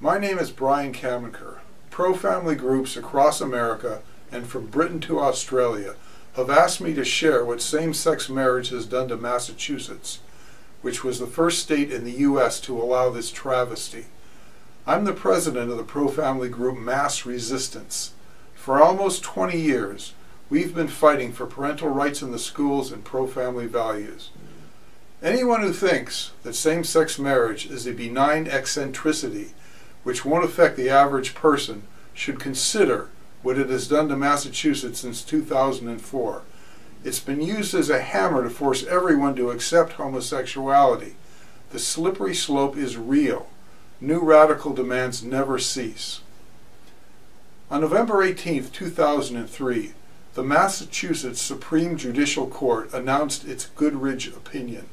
My name is Brian Kamenker. Pro-family groups across America and from Britain to Australia have asked me to share what same-sex marriage has done to Massachusetts, which was the first state in the U.S. to allow this travesty. I'm the president of the pro-family group Mass Resistance. For almost 20 years, we've been fighting for parental rights in the schools and pro-family values. Anyone who thinks that same-sex marriage is a benign eccentricity which won't affect the average person should consider what it has done to Massachusetts since 2004. It's been used as a hammer to force everyone to accept homosexuality. The slippery slope is real. New radical demands never cease. On November 18, 2003, the Massachusetts Supreme Judicial Court announced its Goodridge opinion,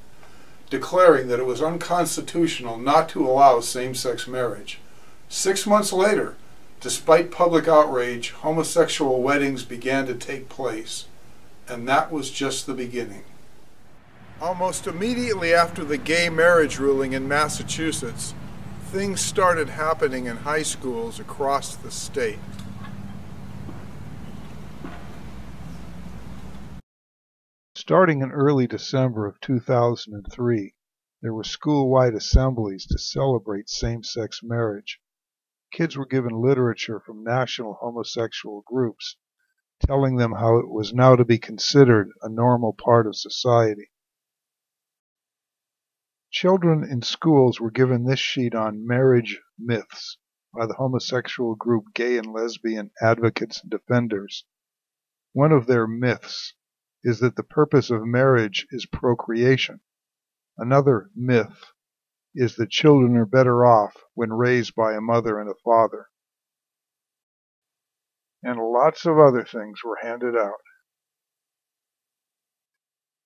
declaring that it was unconstitutional not to allow same-sex marriage. 6 months later, despite public outrage, homosexual weddings began to take place, and that was just the beginning. Almost immediately after the gay marriage ruling in Massachusetts, things started happening in high schools across the state. Starting in early December of 2003, there were school-wide assemblies to celebrate same-sex marriage. Kids were given literature from national homosexual groups, telling them how it was now to be considered a normal part of society. Children in schools were given this sheet on marriage myths by the homosexual group Gay and Lesbian Advocates and Defenders. One of their myths is that the purpose of marriage is procreation. Another myth is that children are better off when raised by a mother and a father. And lots of other things were handed out.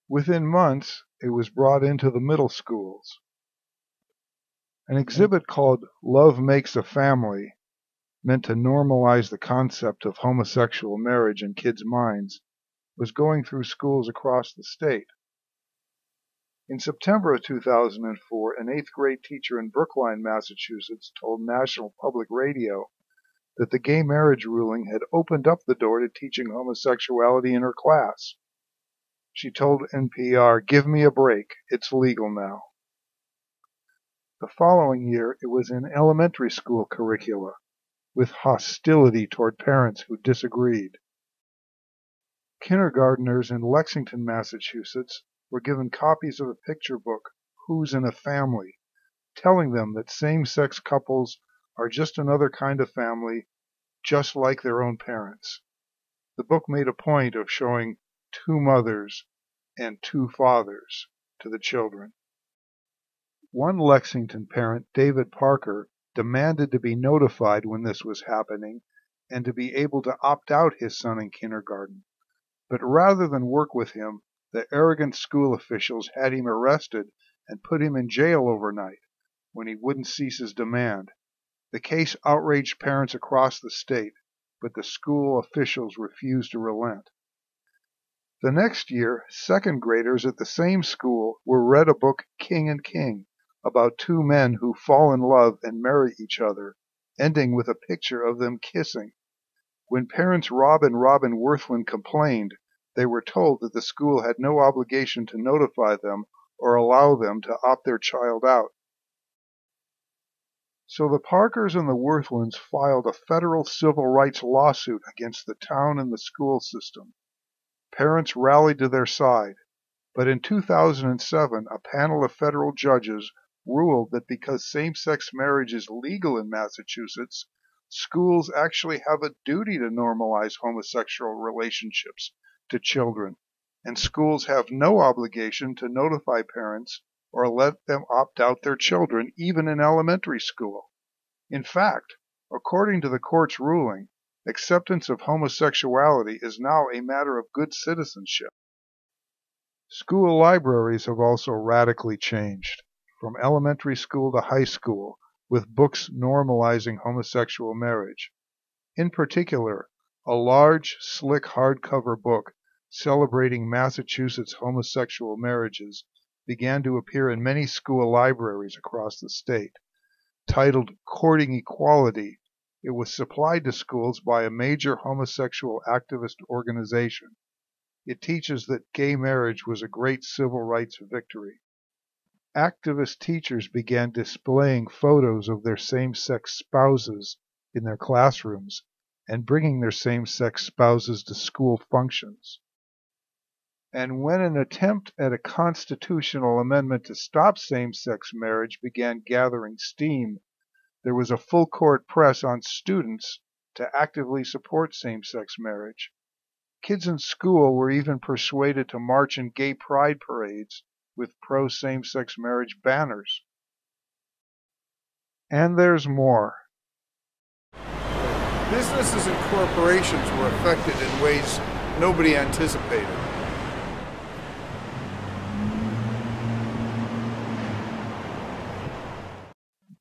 Within months, it was brought into the middle schools. An exhibit called Love Makes a Family, meant to normalize the concept of homosexual marriage in kids' minds, was going through schools across the state. In September of 2004, an 8th grade teacher in Brookline, Massachusetts, told National Public Radio that the gay marriage ruling had opened up the door to teaching homosexuality in her class. She told NPR, "Give me a break, it's legal now." The following year, it was in elementary school curricula, with hostility toward parents who disagreed. Kindergarteners in Lexington, Massachusetts, were given copies of a picture book, Who's in a Family, telling them that same-sex couples are just another kind of family, just like their own parents. The book made a point of showing 2 mothers and 2 fathers to the children. One Lexington parent, David Parker, demanded to be notified when this was happening and to be able to opt out his son in kindergarten. But rather than work with him, the arrogant school officials had him arrested and put him in jail overnight when he wouldn't cease his demand. The case outraged parents across the state, but the school officials refused to relent. The next year, 2nd graders at the same school were read a book, King and King, about 2 men who fall in love and marry each other, ending with a picture of them kissing. When parents Rob and Robin Worthland complained, they were told that the school had no obligation to notify them or allow them to opt their child out. So the Parkers and the Worthlands filed a federal civil rights lawsuit against the town and the school system. Parents rallied to their side, but in 2007, a panel of federal judges ruled that because same-sex marriage is legal in Massachusetts, schools actually have a duty to normalize homosexual relationships to children, and schools have no obligation to notify parents or let them opt out their children, even in elementary school. In fact, according to the court's ruling, acceptance of homosexuality is now a matter of good citizenship. School libraries have also radically changed, from elementary school to high school, with books normalizing homosexual marriage. In particular, a large, slick hardcover book celebrating Massachusetts homosexual marriages began to appear in many school libraries across the state. titled Courting Equality. It was supplied to schools by a major homosexual activist organization. It teaches that gay marriage was a great civil rights victory. Activist teachers began displaying photos of their same-sex spouses in their classrooms and bringing their same-sex spouses to school functions. And when an attempt at a constitutional amendment to stop same-sex marriage began gathering steam, there was a full-court press on students to actively support same-sex marriage. Kids in school were even persuaded to march in gay pride parades with pro-same-sex marriage banners. And there's more. Businesses and corporations were affected in ways nobody anticipated.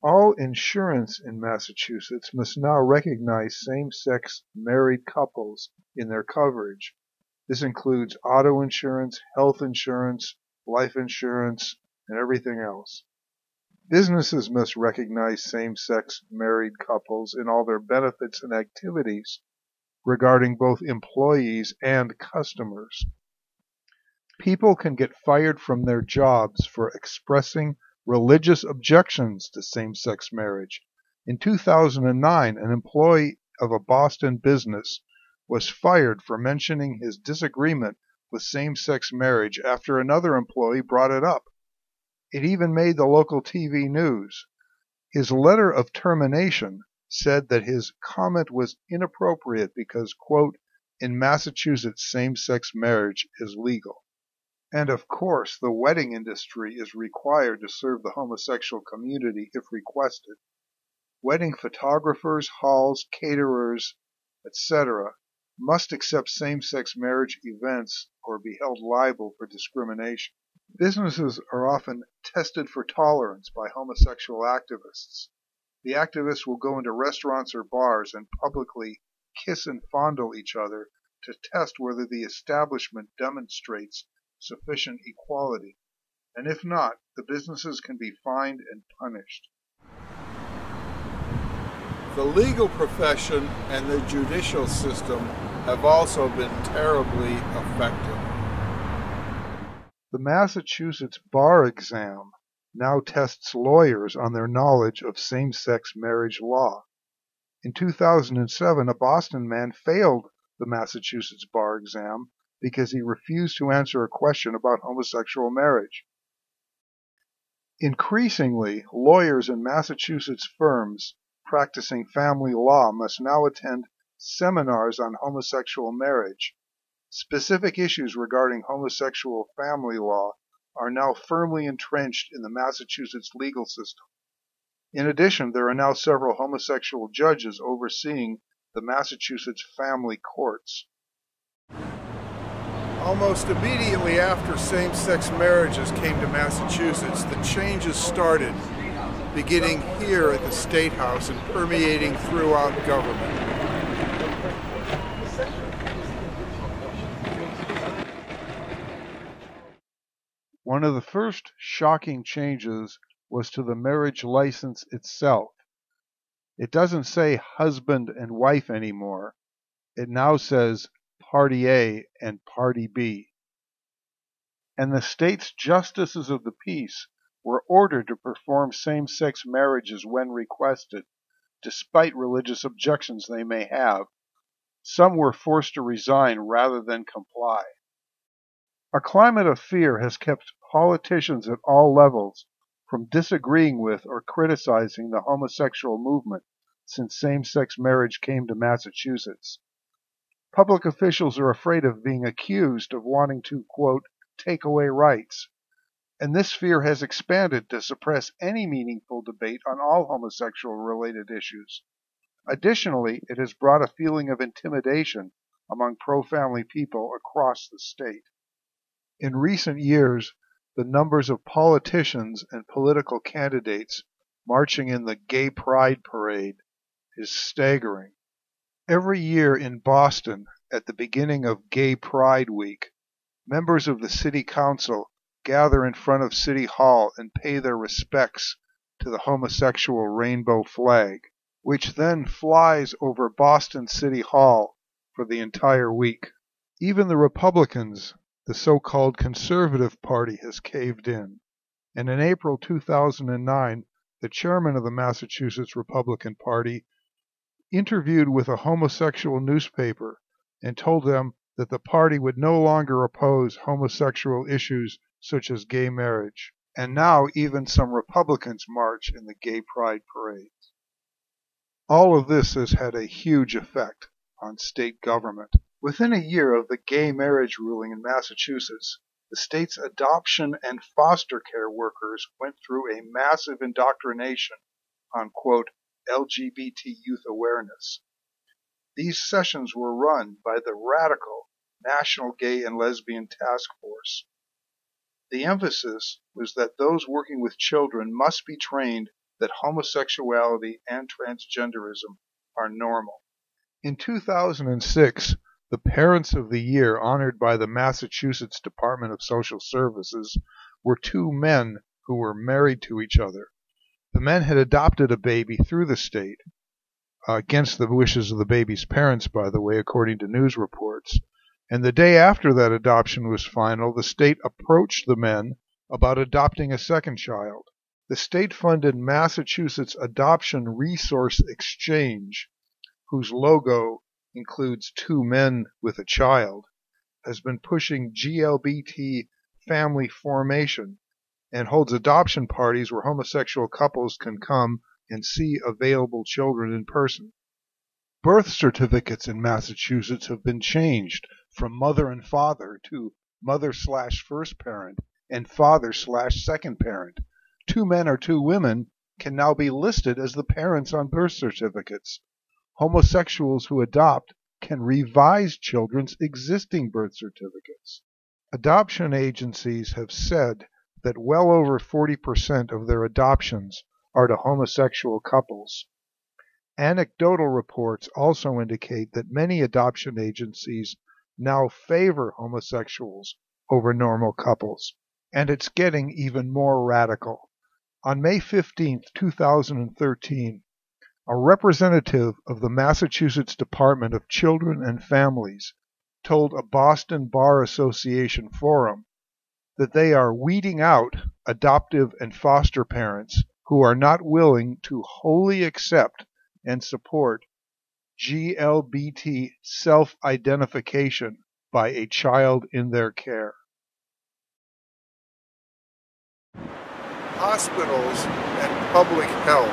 All insurance in Massachusetts must now recognize same-sex married couples in their coverage. This includes auto insurance, health insurance, life insurance, and everything else. Businesses must recognize same-sex married couples in all their benefits and activities regarding both employees and customers. People can get fired from their jobs for expressing religious objections to same-sex marriage. In 2009, an employee of a Boston business was fired for mentioning his disagreement with same-sex marriage after another employee brought it up. It even made the local TV news. His letter of termination said that his comment was inappropriate because, quote, in Massachusetts, same-sex marriage is legal. And of course, the wedding industry is required to serve the homosexual community if requested. Wedding photographers, halls, caterers, etc. must accept same-sex marriage events or be held liable for discrimination. Businesses are often tested for tolerance by homosexual activists. The activists will go into restaurants or bars and publicly kiss and fondle each other to test whether the establishment demonstrates sufficient equality, and if not, the businesses can be fined and punished. The legal profession and the judicial system have also been terribly affected. The Massachusetts bar exam now tests lawyers on their knowledge of same-sex marriage law. In 2007, a Boston man failed the Massachusetts bar exam because he refused to answer a question about homosexual marriage. Increasingly, lawyers in Massachusetts firms practicing family law must now attend seminars on homosexual marriage. Specific issues regarding homosexual family law are now firmly entrenched in the Massachusetts legal system. In addition, there are now several homosexual judges overseeing the Massachusetts family courts. Almost immediately after same-sex marriages came to Massachusetts, the changes started, beginning here at the State House and permeating throughout government. One of the first shocking changes was to the marriage license itself. It doesn't say husband and wife anymore. It now says Party A and Party B. And the state's justices of the peace were ordered to perform same-sex marriages when requested, despite religious objections they may have. Some were forced to resign rather than comply. A climate of fear has kept politicians at all levels from disagreeing with or criticizing the homosexual movement since same-sex marriage came to Massachusetts. Public officials are afraid of being accused of wanting to, quote, take away rights, and this fear has expanded to suppress any meaningful debate on all homosexual-related issues. Additionally, it has brought a feeling of intimidation among pro-family people across the state. In recent years, the numbers of politicians and political candidates marching in the Gay Pride Parade is staggering. Every year in Boston, at the beginning of Gay Pride Week, members of the City Council gather in front of City Hall and pay their respects to the homosexual rainbow flag, which then flies over Boston City Hall for the entire week. Even the Republicans, the so-called Conservative Party, has caved in. And in April 2009, the chairman of the Massachusetts Republican Party interviewed with a homosexual newspaper and told them that the party would no longer oppose homosexual issues such as gay marriage. And now even some Republicans march in the gay pride parades. All of this has had a huge effect on state government. Within a year of the gay marriage ruling in Massachusetts, the state's adoption and foster care workers went through a massive indoctrination on, quote, LGBT youth awareness. These sessions were run by the radical National Gay and Lesbian Task Force. The emphasis was that those working with children must be trained that homosexuality and transgenderism are normal. In 2006, the Parents of the Year honored by the Massachusetts Department of Social Services were two men who were married to each other. The men had adopted a baby through the state, against the wishes of the baby's parents, by the way, according to news reports. And the day after that adoption was final, the state approached the men about adopting a second child. The state-funded Massachusetts Adoption Resource Exchange, whose logo includes two men with a child, has been pushing GLBT family formation and holds adoption parties where homosexual couples can come and see available children in person. Birth certificates in Massachusetts have been changed from mother and father to mother/first parent and father/second parent. Two men or two women can now be listed as the parents on birth certificates. Homosexuals who adopt can revise children's existing birth certificates. Adoption agencies have said that well over 40% of their adoptions are to homosexual couples. Anecdotal reports also indicate that many adoption agencies now favor homosexuals over normal couples. And it's getting even more radical. On May 15, 2013, a representative of the Massachusetts Department of Children and Families told a Boston Bar Association forum that they are weeding out adoptive and foster parents who are not willing to wholly accept and support GLBT self-identification by a child in their care. Hospitals and public health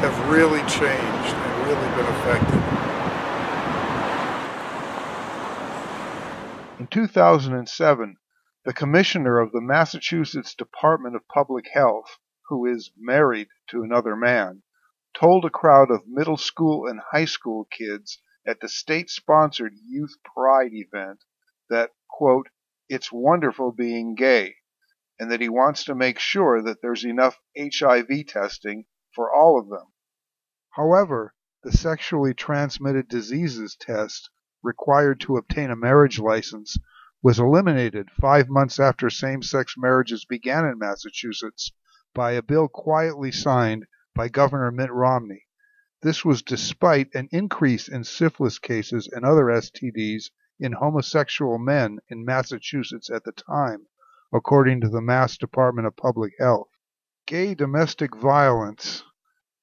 have really changed and really been affected. In 2007, the commissioner of the Massachusetts Department of Public Health, who is married to another man, told a crowd of middle school and high school kids at the state-sponsored Youth Pride event that, quote, it's wonderful being gay, and that he wants to make sure that there's enough HIV testing for all of them. However, the sexually transmitted diseases test required to obtain a marriage license was eliminated 5 months after same-sex marriages began in Massachusetts by a bill quietly signed by Governor Mitt Romney. This was despite an increase in syphilis cases and other STDs in homosexual men in Massachusetts at the time, according to the Mass Department of Public Health. Gay domestic violence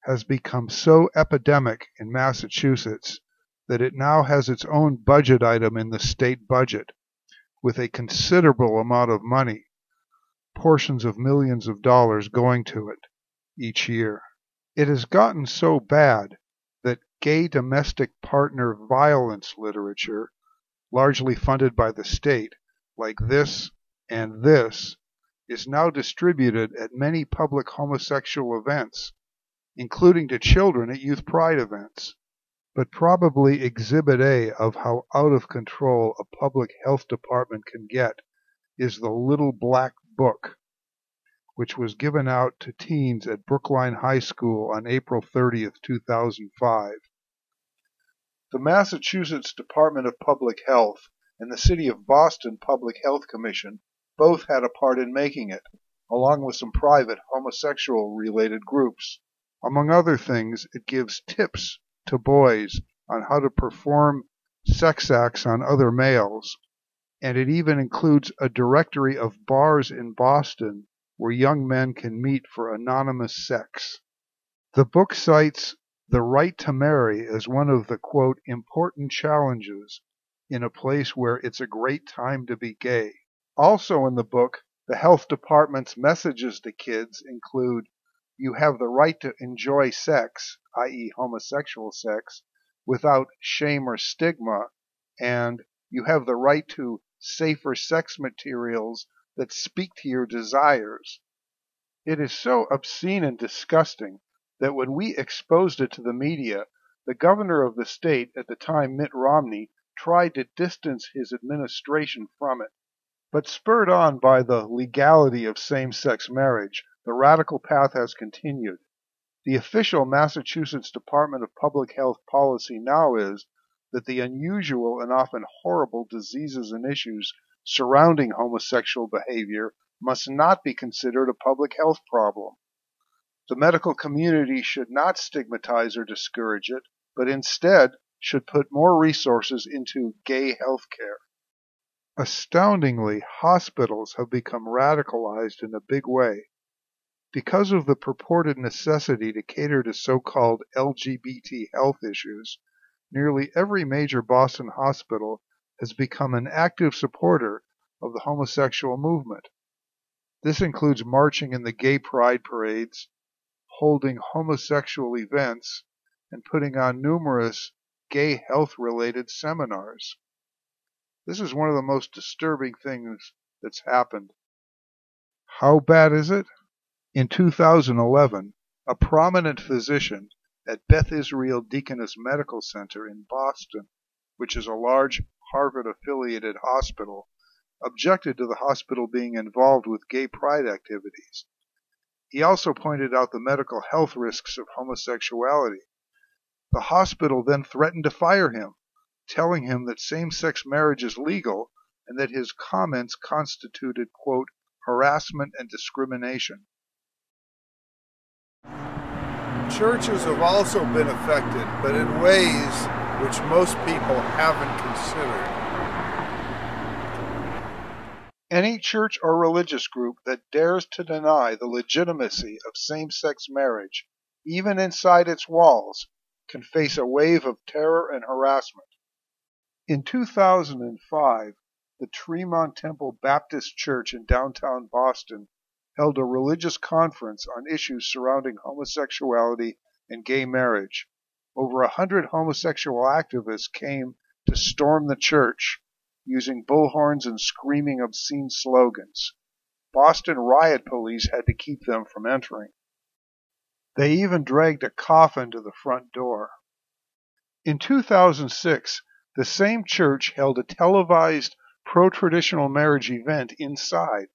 has become so epidemic in Massachusetts that it now has its own budget item in the state budget, with a considerable amount of money, portions of millions of dollars going to it each year. It has gotten so bad that gay domestic partner violence literature, largely funded by the state, like This and This, is now distributed at many public homosexual events, including to children at youth pride events. But probably Exhibit A of how out of control a public health department can get is the Little Black Book, which was given out to teens at Brookline High School on April 30th, 2005. The Massachusetts Department of Public Health and the City of Boston Public Health Commission both had a part in making it. along with some private homosexual-related groups. Among other things, it gives tips to boys on how to perform sex acts on other males, and it even includes a directory of bars in Boston where young men can meet for anonymous sex. The book cites the right to marry as one of the, quote, important challenges in a place where it's a great time to be gay. Also in the book, the health department's messages to kids include, you have the right to enjoy sex, i.e. homosexual sex, without shame or stigma, and you have the right to safer sex materials that speak to your desires. It is so obscene and disgusting that when we exposed it to the media, the governor of the state at the time, Mitt Romney, tried to distance his administration from it. But spurred on by the legality of same-sex marriage, the radical path has continued. The official Massachusetts Department of Public Health policy now is that the unusual and often horrible diseases and issues surrounding homosexual behavior must not be considered a public health problem. The medical community should not stigmatize or discourage it, but instead should put more resources into gay health care. Astoundingly, hospitals have become radicalized in a big way. Because of the purported necessity to cater to so-called LGBT health issues, nearly every major Boston hospital has become an active supporter of the homosexual movement. This includes marching in the gay pride parades, holding homosexual events, and putting on numerous gay health-related seminars. This is one of the most disturbing things that's happened. How bad is it? In 2011, a prominent physician at Beth Israel Deaconess Medical Center in Boston, which is a large Harvard-affiliated hospital, objected to the hospital being involved with gay pride activities. He also pointed out the medical health risks of homosexuality. The hospital then threatened to fire him, telling him that same-sex marriage is legal and that his comments constituted, quote, harassment and discrimination. Churches have also been affected, but in ways which most people haven't considered. Any church or religious group that dares to deny the legitimacy of same-sex marriage, even inside its walls, can face a wave of terror and harassment. In 2005, the Tremont Temple Baptist Church in downtown Boston held a religious conference on issues surrounding homosexuality and gay marriage. Over 100 homosexual activists came to storm the church, using bullhorns and screaming obscene slogans. Boston riot police had to keep them from entering. They even dragged a coffin to the front door. In 2006, the same church held a televised pro-traditional marriage event inside.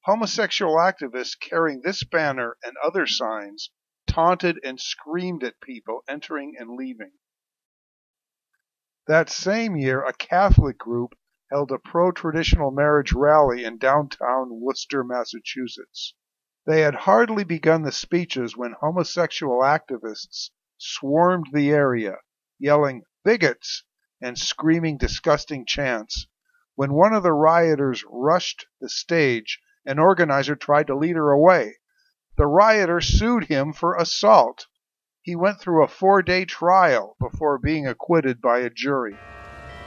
Homosexual activists carrying this banner and other signs taunted and screamed at people entering and leaving. That same year, a Catholic group held a pro-traditional marriage rally in downtown Worcester, Massachusetts. They had hardly begun the speeches when homosexual activists swarmed the area, yelling "bigots" and screaming disgusting chants. When one of the rioters rushed the stage, an organizer tried to lead her away. The rioter sued him for assault. He went through a 4-day trial before being acquitted by a jury.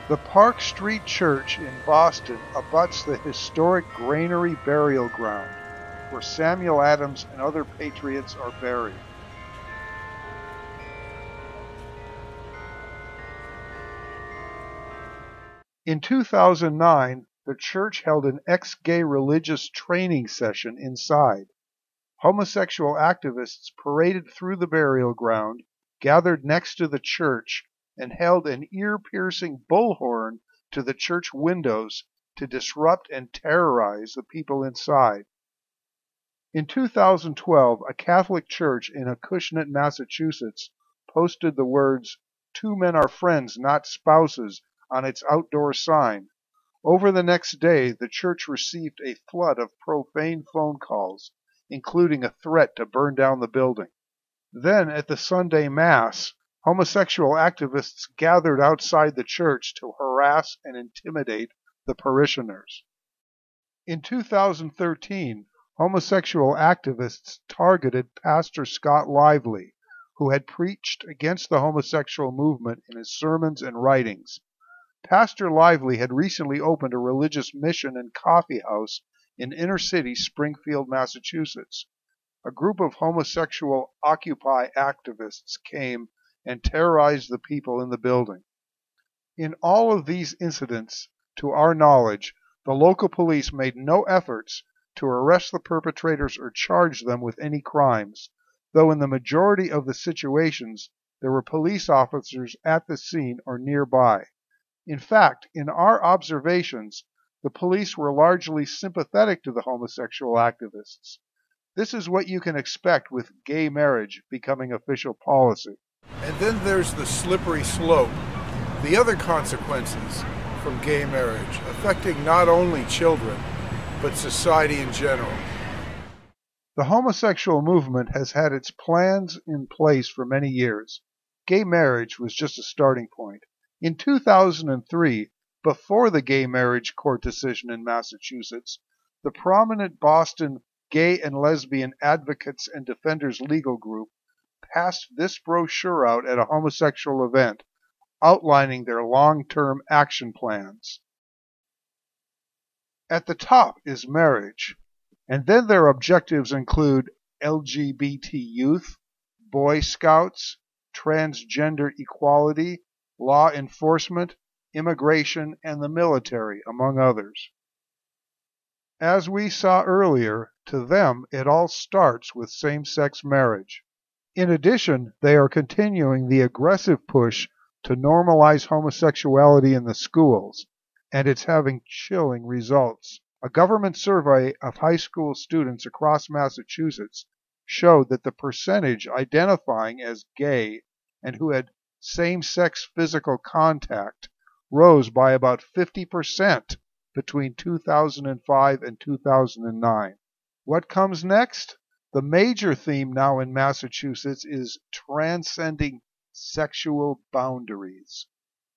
The Park Street Church in Boston abuts the historic Granary Burial Ground, where Samuel Adams and other patriots are buried. In 2009, the church held an ex-gay religious training session inside. Homosexual activists paraded through the burial ground, gathered next to the church, and held an ear-piercing bullhorn to the church windows to disrupt and terrorize the people inside. In 2012, a Catholic church in Acushnet, Massachusetts, posted the words, "Two men are friends, not spouses," on its outdoor sign. Over the next day, the church received a flood of profane phone calls, including a threat to burn down the building. Then, at the Sunday Mass, homosexual activists gathered outside the church to harass and intimidate the parishioners. In 2013, homosexual activists targeted Pastor Scott Lively, who had preached against the homosexual movement in his sermons and writings. Pastor Lively had recently opened a religious mission and coffee house in inner-city Springfield, Massachusetts. A group of homosexual Occupy activists came and terrorized the people in the building. In all of these incidents, to our knowledge, the local police made no efforts to arrest the perpetrators or charge them with any crimes, though in the majority of the situations there were police officers at the scene or nearby. In fact, in our observations, the police were largely sympathetic to the homosexual activists. This is what you can expect with gay marriage becoming official policy. And then there's the slippery slope, the other consequences from gay marriage, affecting not only children, but society in general. The homosexual movement has had its plans in place for many years. Gay marriage was just a starting point. In 2003, before the gay marriage court decision in Massachusetts, the prominent Boston Gay and Lesbian Advocates and Defenders Legal Group passed this brochure out at a homosexual event, outlining their long-term action plans. At the top is marriage, and then their objectives include LGBT youth, Boy Scouts, transgender equality, law enforcement, immigration, and the military, among others. As we saw earlier, to them it all starts with same-sex marriage. In addition, they are continuing the aggressive push to normalize homosexuality in the schools, and it's having chilling results. A government survey of high school students across Massachusetts showed that the percentage identifying as gay and who had same-sex physical contact rose by about 50% between 2005 and 2009. What comes next? The major theme now in Massachusetts is transcending sexual boundaries,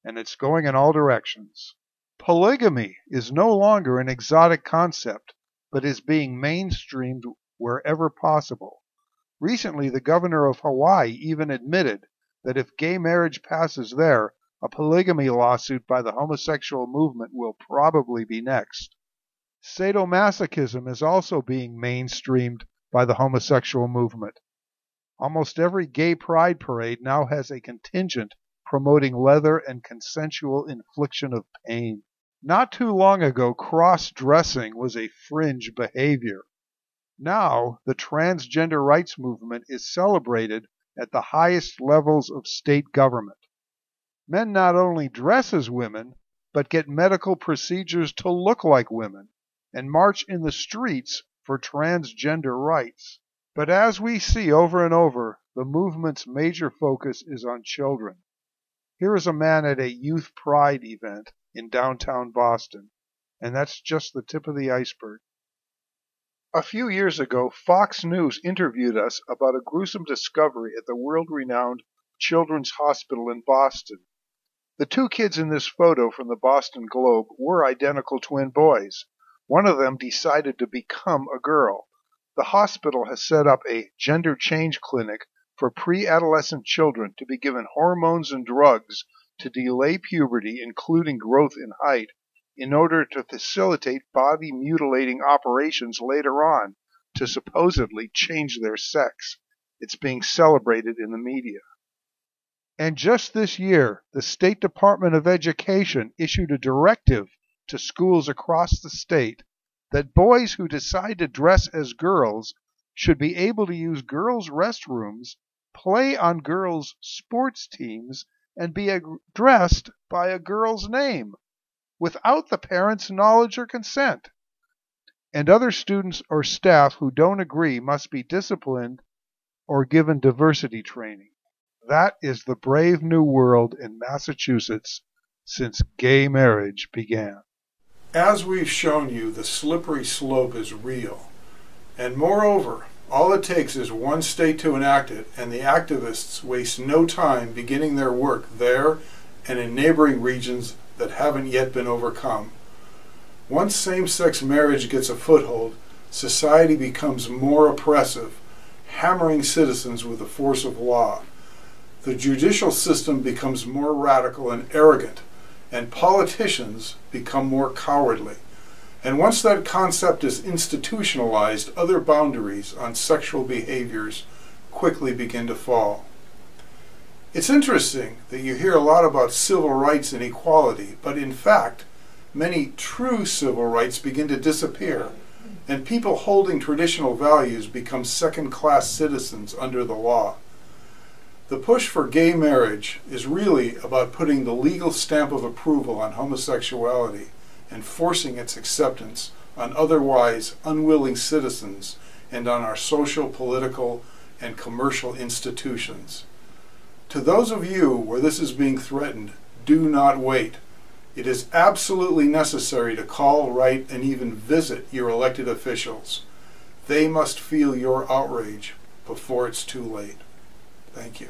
and it's going in all directions. Polygamy is no longer an exotic concept, but is being mainstreamed wherever possible. Recently, the governor of Hawaii even admitted that if gay marriage passes there, a polygamy lawsuit by the homosexual movement will probably be next. Sadomasochism is also being mainstreamed by the homosexual movement. Almost every gay pride parade now has a contingent promoting leather and consensual infliction of pain. Not too long ago, cross-dressing was a fringe behavior. Now, the transgender rights movement is celebrated at the highest levels of state government. Men not only dress as women, but get medical procedures to look like women and march in the streets for transgender rights. But as we see over and over, the movement's major focus is on children. Here is a man at a youth pride event in downtown Boston, and that's just the tip of the iceberg. A few years ago, Fox News interviewed us about a gruesome discovery at the world-renowned Children's Hospital in Boston. The two kids in this photo from the Boston Globe were identical twin boys. One of them decided to become a girl. The hospital has set up a gender change clinic for pre-adolescent children to be given hormones and drugs to delay puberty, including growth in height, in order to facilitate body-mutilating operations later on to supposedly change their sex. It's being celebrated in the media. And just this year, the State Department of Education issued a directive to schools across the state that boys who decide to dress as girls should be able to use girls' restrooms, play on girls' sports teams, and be addressed by a girl's name, without the parents' knowledge or consent. And other students or staff who don't agree must be disciplined or given diversity training. That is the brave new world in Massachusetts since gay marriage began. As we've shown you, the slippery slope is real. And moreover, all it takes is one state to enact it, and the activists waste no time beginning their work there and in neighboring regions that haven't yet been overcome. Once same-sex marriage gets a foothold, society becomes more oppressive, hammering citizens with the force of law. The judicial system becomes more radical and arrogant, and politicians become more cowardly. And once that concept is institutionalized, other boundaries on sexual behaviors quickly begin to fall. It's interesting that you hear a lot about civil rights and equality, but in fact, many true civil rights begin to disappear, and people holding traditional values become second-class citizens under the law. The push for gay marriage is really about putting the legal stamp of approval on homosexuality and forcing its acceptance on otherwise unwilling citizens and on our social, political, and commercial institutions. To those of you where this is being threatened, do not wait. It is absolutely necessary to call, write, and even visit your elected officials. They must feel your outrage before it's too late. Thank you.